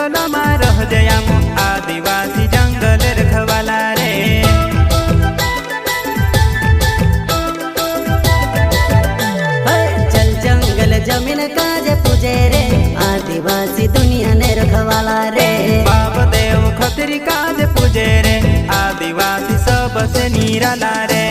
जंगलમાં રહજે આમ आदिवासी जंगल रखवाला रे। चल जंगल जमीन काजे पूजे रे आदिवासी दुनिया ने रखवाला रे। बाप देव खतरी काजे पूजे रे आदिवासी सबसे निराला रे।